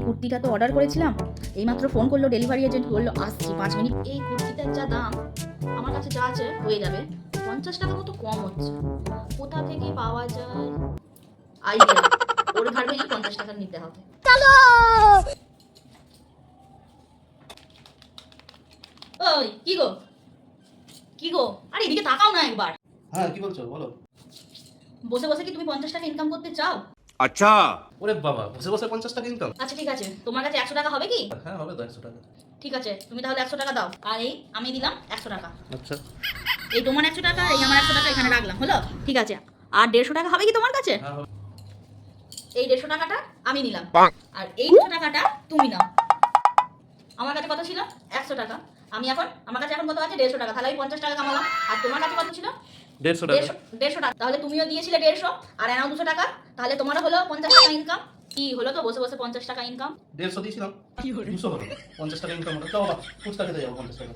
কুর্তিটা তো অর্ডার করেছিলাম, এইমাত্র ফোন করলো ডেলিভারি এজেন্ট, বললো আসছি 5 মিনিট। এই কুর্তিটার যা দাম, আমার কাছে যা আছে হয়ে যাবে, 50 টাকা মতো কম হচ্ছে। কোথা থেকে পাওয়া যায় আইডিয়া? ওর ঘর ভেঙে 50 টাকা নিতে হবে। ওই কি গো, কি গো, আরে এদিকে তাকাও না একবার। হ্যাঁ, কি বলছো বলো। বসে বসে কি তুমি 50 টাকা ইনকাম করতে চাও? अच्छा। ওরে বাবা, বসে বসে 50 টাকা ইনকাম? আচ্ছা ঠিক আছে, তোমার কাছে 100 টাকা হবে কি? হ্যাঁ, হবে তো 100 টাকা। ঠিক আছে, তুমি তাহলে 100 টাকা দাও, আর এই আমি দিলাম 100 টাকা। আচ্ছা, এই তোমার 100 টাকা, এই আমার 100 টাকা এখানে রাখলাম, হলো? ঠিক আছে, আর 150 টাকা হবে কি তোমার কাছে? হ্যাঁ হবে। এই 150 টাকাটা আমি নিলাম, আর এই 200 টাকাটা তুমি নাও। আমার কাছে কত ছিল? 100 টাকা। আমার কাছে এখন কত আছে? 150 টাকা। তাহলে আমি 50 টাকা কামালাম। আর তোমার কাছে কত ছিল? 150 টাকা। 150 টাকা। তাহলে তুমিও দিয়েছিলে 150, আর এনাও 200 টাকা। তাহলে তোমারও হলো 50 টাকা ইনকাম। কি হলো তো, বসে বসে 50 টাকা ইনকাম। 150 দিয়েছিলাম, 200 হলো। 50 টাকা ইনকাম হলো। তো বাবা, ফুচকা খেতে যাবো 50 টাকা।